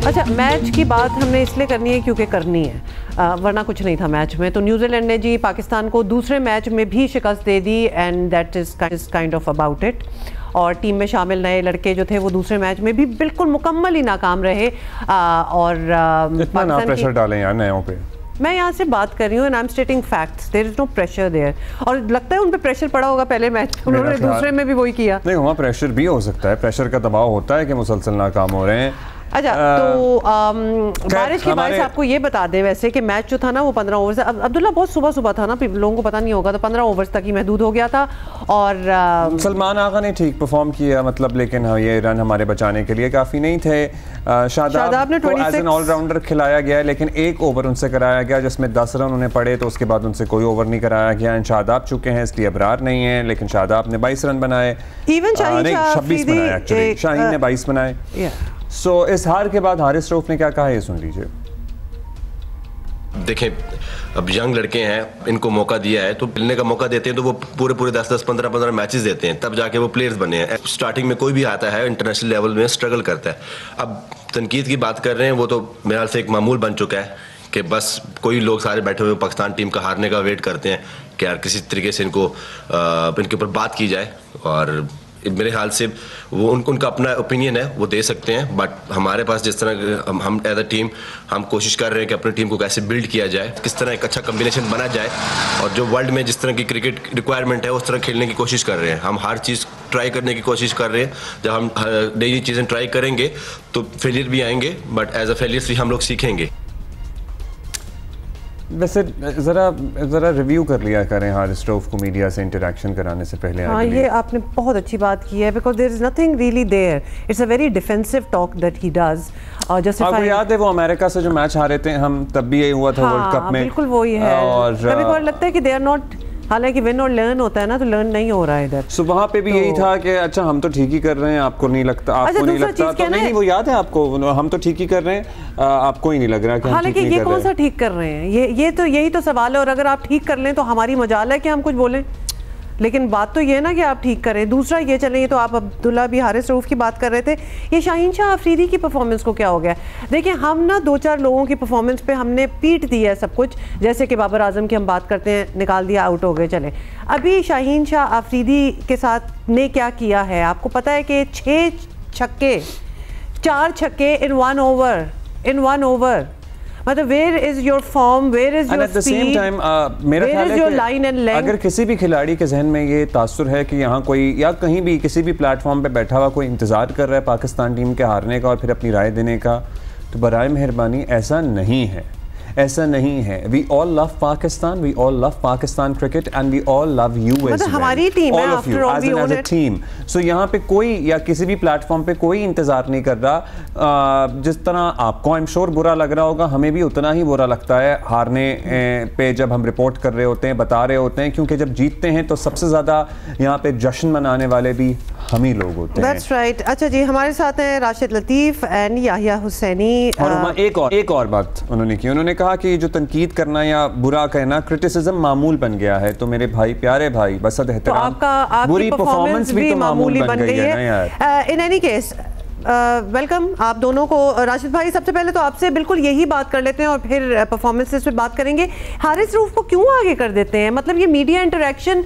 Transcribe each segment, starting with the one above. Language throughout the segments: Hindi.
अच्छा, मैच की बात हमने इसलिए करनी है क्योंकि करनी है, वरना कुछ नहीं था मैच में। तो न्यूजीलैंड ने जी पाकिस्तान को दूसरे मैच में भी शिकस्त दे दी and that is kind of about it. और टीम में शामिल नए लड़के जो थे वो दूसरे मैच में भी बिल्कुल मुकम्मल ही नाकाम रहे। और इतना ना प्रेशर डालें यार नयों पे। मैं यहाँ से बात कर रही हूँ and I am stating facts, there is no pressure there. और लगता है उन पे प्रेशर पड़ा होगा पहले मैच में, उन्होंने दूसरे में भी वही किया। नहीं, वहाँ प्रेशर भी हो सकता है, प्रेशर का दबाव होता है कि मुसलसल नाकाम हो रहे हैं। अच्छा, तो बारिश के बारिश आपको ये बता दें वैसे कि मैच जो था ना वो 15 ओवर से, अब्दुल्ला बहुत सुबह सुबह था ना, लोगों को पता नहीं होगा, तो 15 ओवर्स तक ही महदूद हो गया था। और सलमान आगा ने ठीक परफॉर्म किया मतलब, लेकिन हाँ ये रन हमारे बचाने के लिए काफ़ी नहीं थे। शादाब ने एज एन ऑलराउंडर खिलाया गया, लेकिन एक ओवर उनसे कराया गया जिसमें 10 रन उन्हें पड़े, तो उसके बाद उनसे कोई ओवर नहीं कराया गया। एंड शादाब चुके हैं इसलिए अबरार नहीं है, लेकिन शादाब ने 22 रन बनाए, इवन 26 बनाए एक्चुअली, शाहीन ने 22 बनाए। सो इस हार के बाद हारिस रऊफ ने क्या कहा ये सुन लीजिए। देखें, अब यंग लड़के हैं, इनको मौका दिया है तो मिलने का मौका देते हैं, तो वो पूरे 10-10, 15-15 मैचेस देते हैं, तब जाके वो प्लेयर्स बने हैं। स्टार्टिंग में कोई भी आता है इंटरनेशनल लेवल में स्ट्रगल करता है। अब तनकीद की बात कर रहे हैं, वो तो मेरे ख्याल से एक मामूल बन चुका है कि बस कोई लोग सारे बैठे हुए पाकिस्तान टीम का हारने का वेट करते हैं कि यार किसी तरीके से इनके ऊपर बात की जाए। और मेरे ख्याल से वो उनका अपना ओपिनियन है, वो दे सकते हैं, बट हमारे पास जिस तरह हम एज अ टीम हम कोशिश कर रहे हैं कि अपनी टीम को कैसे बिल्ड किया जाए, किस तरह एक अच्छा कम्बिनेशन बना जाए, और जो वर्ल्ड में जिस तरह की क्रिकेट रिक्वायरमेंट है उस तरह खेलने की कोशिश कर रहे हैं। हम हर चीज़ ट्राई करने की कोशिश कर रहे हैं। जब हम नई नई चीज़ें ट्राई करेंगे तो फेलियर भी आएंगे, बट एज अ फेलियर से हम लोग सीखेंगे। वैसे ज़रा रिव्यू कर लिया करें हारिस रऊफ को मीडिया से इंटरेक्शन कराने से पहले। हाँ, ये आपने बहुत अच्छी बात की है, because there is nothing really there, it's a very defensive talk that he does. और आपको याद है वो अमेरिका से जो मैच हारे थे हम, तब भी यही हुआ था वर्ल्ड कप में। बिल्कुल वही है। और कभी कभार लगता है कि दे आर नॉट, हालांकि विन और लर्न होता है ना, तो लर्न नहीं हो रहा है इधर। सो वहाँ पे भी यही था कि अच्छा हम तो ठीक ही कर रहे हैं, आपको नहीं लगता, आपको नहीं लगता, तो नहीं वो याद है आपको, हम तो ठीक ही कर रहे हैं, आपको ही नहीं लग रहा कि हम ठीक नहीं कर रहे हैं। हालांकि ये कौन सा ठीक कर रहे हैं, ये तो यही तो सवाल है। और अगर आप ठीक कर लें तो हमारी मजाल है कि हम कुछ बोलें, लेकिन बात तो ये है ना कि आप ठीक करें। दूसरा ये चलें, तो आप अब्दुल्ला भी हारिस रऊफ की बात कर रहे थे, ये शाहीन शाह अफरीदी की परफॉर्मेंस को क्या हो गया। देखिए, हम ना 2-4 लोगों की परफॉर्मेंस पे हमने पीट दी है सब कुछ, जैसे कि बाबर आजम की हम बात करते हैं, निकाल दिया, आउट हो गए, चले। अभी शाहीन शाह अफरीदी के साथ ने क्या किया है आपको पता है कि 4 छक्के इन वन ओवर, मतलब where is your form, where is your speed, मेरा ख्याल है कि अगर किसी भी खिलाड़ी के जहन में ये तासुर है कि यहाँ कोई या कहीं भी किसी भी प्लेटफॉर्म पे बैठा हुआ कोई इंतज़ार कर रहा है पाकिस्तान टीम के हारने का और फिर अपनी राय देने का, तो बराए मेहरबानी ऐसा नहीं है, ऐसा नहीं है। We all love Pakistan, we all love Pakistan cricket and we all love you as well, हमारी टीम है, all of you as a team. So यहाँ पे कोई या किसी भी प्लेटफॉर्म पे कोई इंतजार नहीं कर रहा। जिस तरह आपको आई एम श्योर बुरा लग रहा होगा, हमें भी उतना ही बुरा लगता है हारने पे जब हम रिपोर्ट कर रहे होते हैं, बता रहे होते हैं, क्योंकि जब जीतते हैं तो सबसे ज़्यादा यहाँ पे जश्न मनाने वाले भी हम ही लोग होते हैं। That's right। अच्छा जी, हमारे साथ हैं राशिद लतीफ़ एंड याहिया हुसैनी। और एक और बात उन्होंने की, उन्होंने कहा कि जो तनकीद करना या बुरा कहना, क्रिटिसिज्म मामूल बन गया है। तो मेरे भाई, प्यारे भाई, बस एहतराम, बुरी परफॉर्मेंस भी तो मामूल बन गई है ना यार। इन एनी केस वेलकम आप दोनों को। राशिद भाई, सबसे पहले तो आपसे बिल्कुल यही बात कर लेते हैं और फिर परफॉर्मेंसेस पे बात करेंगे। हारिस रऊफ को क्यों आगे कर देते हैं, मतलब ये मीडिया इंटरेक्शन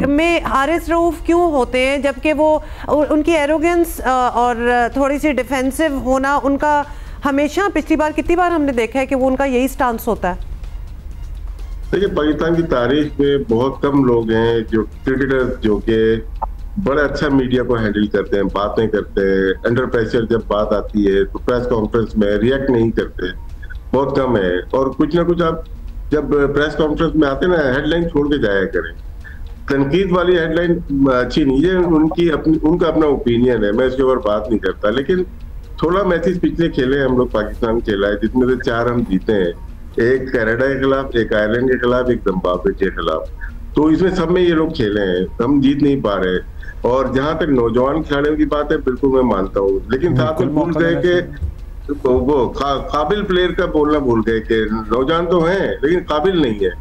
में हारिस रऊफ क्यों होते हैं, जबकि वो उनकी एरोगेंस और थोड़ी सी डिफेंसिव होना उनका हमेशा, पिछली बार कितनी बार हमने देखा है कि वो उनका यही स्टांस होता है। देखिए, पाकिस्तान की तारीख में बहुत कम लोग हैं जो क्रिकेटर्स जो कि बड़ा अच्छा मीडिया को हैंडल करते हैं, बातें करते हैं, अंडर प्रेशर जब बात आती है तो प्रेस कॉन्फ्रेंस में रिएक्ट नहीं करते, बहुत कम है। और कुछ ना कुछ आप जब प्रेस कॉन्फ्रेंस में आते ना, हेडलाइन छोड़ के जाया करें। तनकीद वाली हेडलाइन अच्छी नहीं है, उनका अपना ओपिनियन है, मैं इसके ऊपर बात नहीं करता। लेकिन 16 मैचेस पिछले खेले हम लोग, पाकिस्तान खेला है, जिसमें से 4 हम जीते हैं, एक कनाडा के खिलाफ, एक आयरलैंड के खिलाफ, एक जिम्बाब्वे के खिलाफ। तो इसमें सब में ये लोग खेले हैं, हम जीत नहीं पा रहे। और जहां तक नौजवान खिलाड़ियों की बात है, बिल्कुल मैं मानता हूँ, लेकिन साथ में भूल गए कि वो काबिल प्लेयर का बोलना भूल गए कि नौजवान तो हैं लेकिन काबिल नहीं है।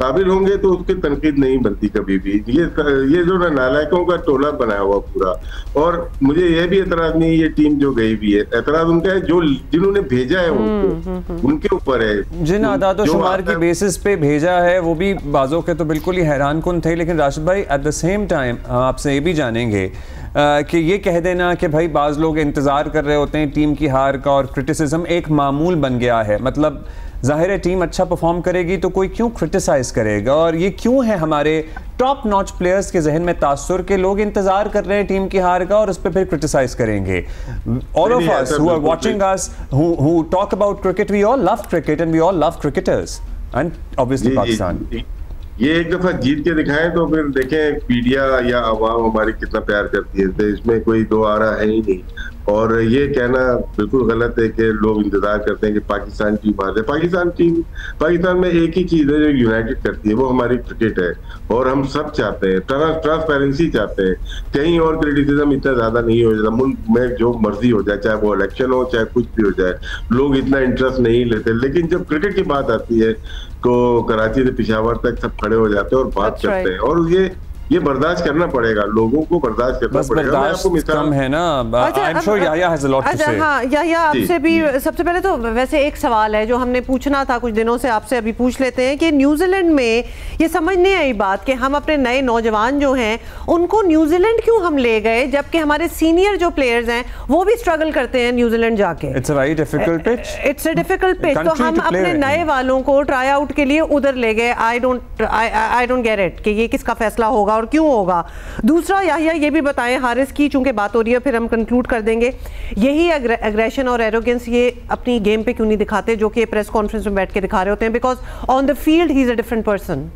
काबिल होंगे तो उसकी तनकीद नहीं बनती कभी भी। ये जो नालायकों का टोला बनाया हुआ पूरा। और मुझे ये भी एतराज नहीं, ये टीम जो गई भी है, एतराज उनका है जो जिन्होंने भेजा है उनको, उनके ऊपर है। जिन आदाद शुमार की बेसिस पे भेजा है वो भी बाजों के तो बिल्कुल ही हैरान कुन थे। लेकिन राशिद भाई एट द सेम टाइम आपसे ये भी जानेंगे कि ये कह देना कि भाई बाज़ लोग इंतज़ार कर रहे होते हैं टीम की हार का और क्रिटिसिज्म एक मामूल बन गया है। मतलब ज़ाहिर है टीम अच्छा परफॉर्म करेगी तो कोई क्यों क्रिटिसाइज करेगा, और ये क्यों है हमारे टॉप नॉच प्लेयर्स के जहन में तासुर के लोग इंतजार कर रहे हैं टीम की हार का और उस पर फिर क्रिटिसाइज करेंगे। All of us who are watching us who talk about cricket, we all love cricket and we all love cricketers and obviously Pakistan. ये एक दफा जीत के दिखाएं तो फिर देखें मीडिया या आवाम हमारी कितना प्यार करती है। तो इसमें कोई दो आरा है ही नहीं। और ये कहना बिल्कुल गलत है कि लोग इंतजार करते हैं कि पाकिस्तान टीम आ जाए। पाकिस्तान में एक ही चीज है जो यूनाइटेड करती है, वो हमारी क्रिकेट है। और हम सब चाहते हैं, ट्रांसपेरेंसी चाहते हैं। कहीं और क्रिटिसिज्म इतना ज्यादा नहीं हो जाता, मुल्क में जो मर्जी हो जाए, चाहे वो इलेक्शन हो चाहे कुछ भी हो जाए, लोग इतना इंटरेस्ट नहीं लेते। लेकिन जब क्रिकेट की बात आती है तो कराची से पेशावर तक सब खड़े हो जाते हैं और बात करते हैं। और ये बर्दाश्त करना पड़ेगा, लोगों को बर्दाश्त करना पड़ेगा। मैं आपको कम है ना। I'm sure Yahya has a lot to say। हाँ याह्या, आपसे भी सबसे पहले तो वैसे एक सवाल है जो हमने पूछना था कुछ दिनों से, आपसे अभी पूछ लेते हैं कि न्यूजीलैंड में ये समझ नहीं आई बात कि हम अपने नए नौजवान जो हैं उनको न्यूजीलैंड क्यों हम ले गए, जबकि हमारे सीनियर जो प्लेयर्स हैं वो भी स्ट्रगल करते हैं न्यूजीलैंड जाके। It's a very difficult pitch. It's a difficult pitch. तो हम अपने नए वालों को ट्राई आउट के लिए उधर ले गए। आई डोंट गेट इट कि ये किसका फैसला होगा और क्यों होगा। दूसरा याह्या ये भी बताएं, हारिस की चूंकि बात हो रही है फिर हम कंक्लूड कर देंगे, यही एग्रेशन और एरोगेंस ये अपनी गेम पे क्यों नहीं दिखाते जो कि प्रेस कॉन्फ्रेंस में बैठ के दिखा रहे होते हैं? Because on the field he is a different person.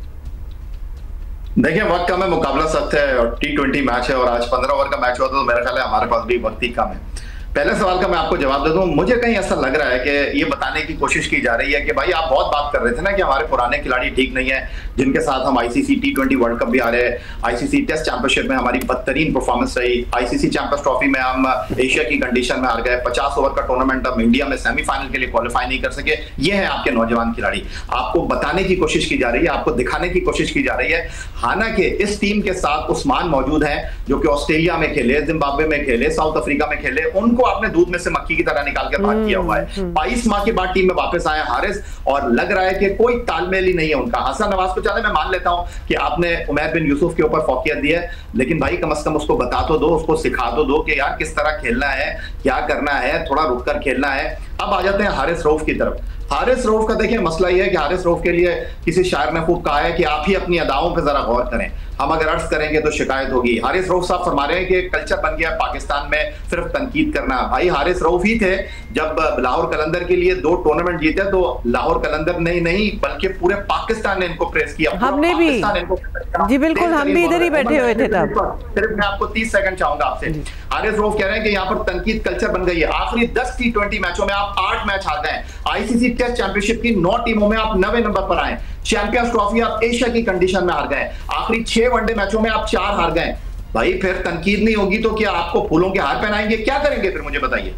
देखिए वक्त कम है, मुकाबला सख्त है और T20 मैच है और आज 15 ओवर का मैच हुआ तो मेरा ख्याल है हमारे पास भी वक्त ही कम है। पहले सवाल का मैं आपको जवाब दे दूं, मुझे कहीं ऐसा लग रहा है कि ये बताने की कोशिश की जा रही है कि भाई आप बहुत बात कर रहे थे ना कि हमारे पुराने खिलाड़ी ठीक नहीं है जिनके साथ हम ICC T20 वर्ल्ड कप भी आ रहे हैं, ICC टेस्ट चैंपियनशिप में हमारी बदतरीन परफॉर्मेंस रही, ICC चैंपियंस ट्रॉफी में हम एशिया की कंडीशन में हार गए, 50 ओवर का टूर्नामेंट हम इंडिया में सेमीफाइनल के लिए क्वालिफाई नहीं कर सके। ये है आपके नौजवान खिलाड़ी। आपको बताने की कोशिश की जा रही है, आपको दिखाने की कोशिश की जा रही है। हालांकि इस टीम के साथ उस्मान मौजूद हैं जो कि ऑस्ट्रेलिया में खेले, जिम्बाब्वे में खेले, साउथ अफ्रीका में खेले, उनको आपने दूध में से मक्खी की तरह निकाल के बात किया हुआ है। 22 माह के बाद टीम में वापस आए हारिस और लग रहा है कि कोई तालमेल ही नहीं है उनका। हसन नवाज को चले मैं मान लेता हूं कि आपने उमैर बिन यूसुफ के ऊपर फौकियत दी है, लेकिन भाई कम से कम उसको बता तो दो, उसको सिखा तो दो कि यार किस तरह खेलना है, क्या करना है, थोड़ा रुककर खेलना है। अब आ जाते हैं हारिस रऊफ की तरफ। हारिस रऊफ का देखिए मसला ये है कि हारिस रऊफ के लिए किसी शायर ने खूब कहा है कि आप ही अपनी अदाओं पर जरा गौर करें, हम अगर अर्ज करेंगे तो शिकायत होगी। हारिस रऊफ साहब फरमा रहे हैं कि कल्चर बन गया पाकिस्तान में सिर्फ तनकीद करना। भाई हारिस रऊफ ही थे जब लाहौर कलंदर के लिए 2 टूर्नामेंट जीते तो लाहौर कलंदर नहीं बल्कि पूरे पाकिस्तान ने इनको प्रेस किया। हमने भी जी बिल्कुल, हम भी इधर ही बैठे हुए थे तब। सिर्फ मैं आपको 30 सेकंड चाहूंगा आपसे। हारिस रऊफ कह रहे हैं कि यहाँ पर तनकीद कल्चर बन गई है। आखिरी 10 T20 मैचों में आप 8 मैच हार गए। ICC टेस्ट चैंपियनशिप की 9 टीमों में आप 9वें नंबर पर आए। चैंपियंस ट्रॉफी आप एशिया की कंडीशन में हार गए। आखिरी 6 वनडे मैचों में आप 4 हार गए। भाई फिर तनकीद नहीं होगी तो क्या आपको फूलों के हार पहनाएंगे? क्या करेंगे फिर मुझे बताइए।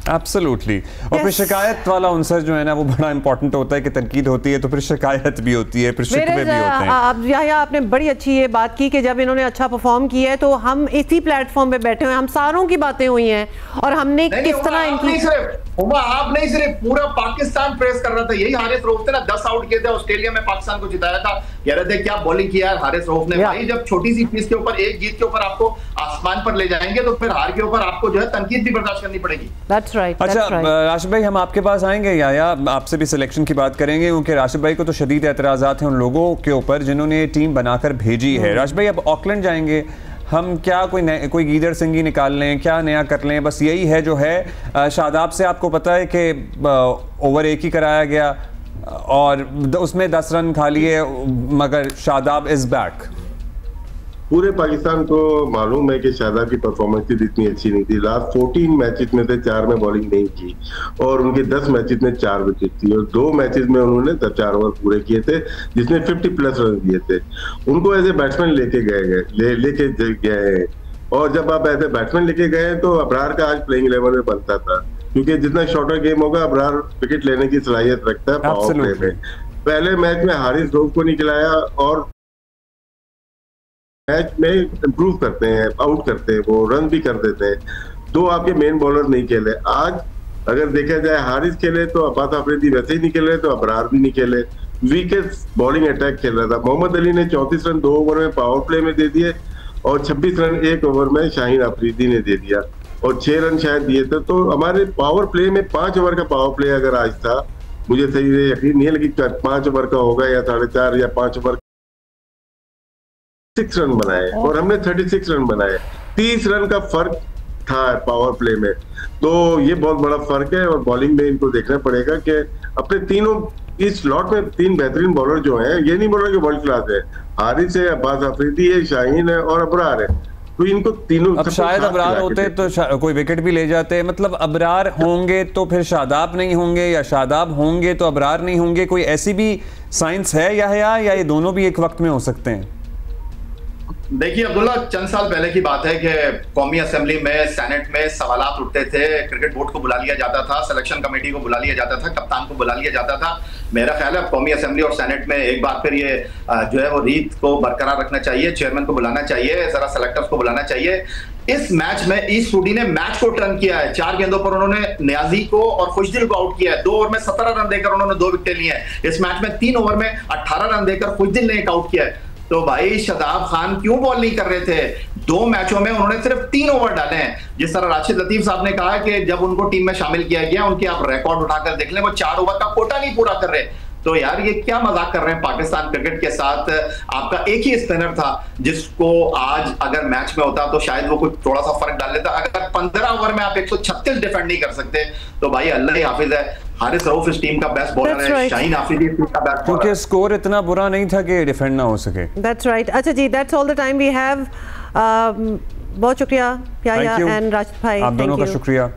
एब्सोल्युटली। और फिर शिकायत वाला अंसर जो है ना वो बड़ा इंपॉर्टेंट होता है कि तनकीद होती है तो फिर शिकायत भी होती है, फिर शिकवे भी होते हैं। अब याह्या आपने बड़ी अच्छी ये बात की कि जब इन्होंने अच्छा परफॉर्म किया है तो हम इसी प्लेटफॉर्म पे बैठे हुए हैं, हम सारों की बातें हुई हैं और हमने किस तरह इनकी आप नहीं सिर्फ पूरा पाकिस्तान प्रेस कर रहा था। यही हारिस रऊफ थे ना, 10 आउट किए थे, ऑस्ट्रेलिया में पाकिस्तान को जिताया था। कह रहे थे क्या बॉलिंग किया है हारिस रऊफ ने। भाई जब छोटी सी चीज के ऊपर, एक जीत के ऊपर आपको आसमान पर ले जाएंगे तो फिर हार के ऊपर आपको जो है तनकीद भी बर्दाश्त करनी पड़ेगी। That's right, अच्छा राशिद भाई, हम आपके पास आएंगे या आपसे भी सिलेक्शन की बात करेंगे क्योंकि राशिद भाई को तो शदीद एतराज़ात हैं उन लोगों के ऊपर जिन्होंने ये टीम बनाकर भेजी है। राशिद भाई अब ऑकलैंड जाएंगे, हम क्या कोई गीदड़ सिंगी निकाल लें, क्या नया कर लें? बस यही है जो है। शादाब से आपको पता है कि ओवर 1 ही कराया गया और उसमें 10 रन खा लिए, मगर शादाब इज बैक। पूरे पाकिस्तान को मालूम है कि शादाब की परफॉर्मेंस इतनी अच्छी नहीं थी। लास्ट 14 मैचेस में से 4 में बॉलिंग नहीं की और उनके 10 मैचेस में 4 विकेट थी और 2 मैचेस में उन्होंने 4 ओवर पूरे किए थे जिसमें 50+ रन दिए थे। उनको एज ए बैट्समैन लेके गए और जब आप एज ए बैट्समैन लेके गए तो अबरार का आज प्लेइंग 11 में बनता था क्योंकि जितना शॉर्टर गेम होगा अबरार विकेट लेने की सलाहियत रखता है पावर प्ले में। पहले मैच में हारिस रऊफ को नहीं खिलाया और मैच में इम्प्रूव करते हैं, आउट करते हैं, वो रन भी कर देते हैं। 2 आपके मेन बॉलर नहीं खेले। आज अगर देखा जाए हारिस खेले तो अब्बास आफरीदी वैसे ही नहीं खेले, तो अबरार भी नहीं खेले। वीकेस्ट बॉलिंग अटैक खेल रहा था। मोहम्मद अली ने 34 रन 2 ओवर में पावर प्ले में दे दिए और 26 रन 1 ओवर में शाहीन अफरीदी ने दे दिया और 6 रन शायद दिए थे। तो हमारे पावर प्ले में 5 ओवर का पावर प्ले अगर आज था, मुझे सही से यकीन नहीं है, लेकिन 5 ओवर का होगा या 4.5 या 5 ओवर 6 रन बनाए और हमने 36 रन बनाए। 30 रन का फर्क था पावर प्ले में। तो ये बहुत बड़ा फर्क है और बॉलिंग में इनको देखना पड़ेगा कि अपने तीनों इस स्लॉट में 3 बेहतरीन बॉलर जो हैं, ये नहीं बोल रहा कि वर्ल्ड क्लास है, हारिस है, अब्बास आफरीदी है, शाहीन है और अबरार है। तो इनको तीनों, अब शायद अबरार होते तो कोई विकेट भी ले जाते। मतलब अबरार होंगे तो फिर शादाब नहीं होंगे, या शादाब होंगे तो अबरार नहीं होंगे। कोई ऐसी भी साइंस है या ये दोनों भी एक वक्त में हो सकते हैं? देखिए अब्दुल्ला, चंद साल पहले की बात है कि कौमी असेंबली में, सेनेट में सवालात उठते थे, क्रिकेट बोर्ड को बुला लिया जाता था, सिलेक्शन कमेटी को बुला लिया जाता था, कप्तान को बुला लिया जाता था। मेरा ख्याल है कौमी असेंबली और सेनेट में एक बार फिर ये जो है वो रीत को बरकरार रखना चाहिए। चेयरमैन को बुलाना चाहिए, जरा सेलेक्टर्स को बुलाना चाहिए। इस मैच में ईस्ट सूडी ने मैच को टर्न किया है। 4 गेंदों पर उन्होंने न्याजी को और खुशदिल को आउट किया है। 2 ओवर में 17 रन देकर उन्होंने 2 विकेट लिए हैं। इस मैच में 3 ओवर में 18 रन देकर खुशदिल ने एक आउट किया है। तो भाई शादाब खान क्यों बॉल नहीं कर रहे थे? 2 मैचों में उन्होंने सिर्फ 3 ओवर डाले हैं। जिस तरह राशिद लतीफ साहब ने कहा कि जब उनको टीम में शामिल किया गया, उनके आप रिकॉर्ड उठाकर देख लें, वो 4 ओवर का कोटा नहीं पूरा कर रहे। तो यार ये क्या मजाक कर रहे हैं पाकिस्तान क्रिकेट के साथ? आपका एक ही स्पिनर था जिसको आज अगर मैच में होता तो शायद वो कुछ थोड़ा सा फर्क डाल लेता। अगर 15 ओवर में आप 136 डिफेंड नहीं कर सकते तो भाई अल्लाह ही हाफिज है। हारिस रऊफ इस टीम का बेस्ट बॉलर है, शाहीन आफरीदी इस टीम का बेस्ट बॉलर है, क्योंकि स्कोर इतना बुरा नहीं था कि डिफेंड ना हो सके। That's right. अच्छा जी, that's all the time we have. बहुत शुक्रिया याया एंड राशिद भाई, आप दोनों का शुक्रिया।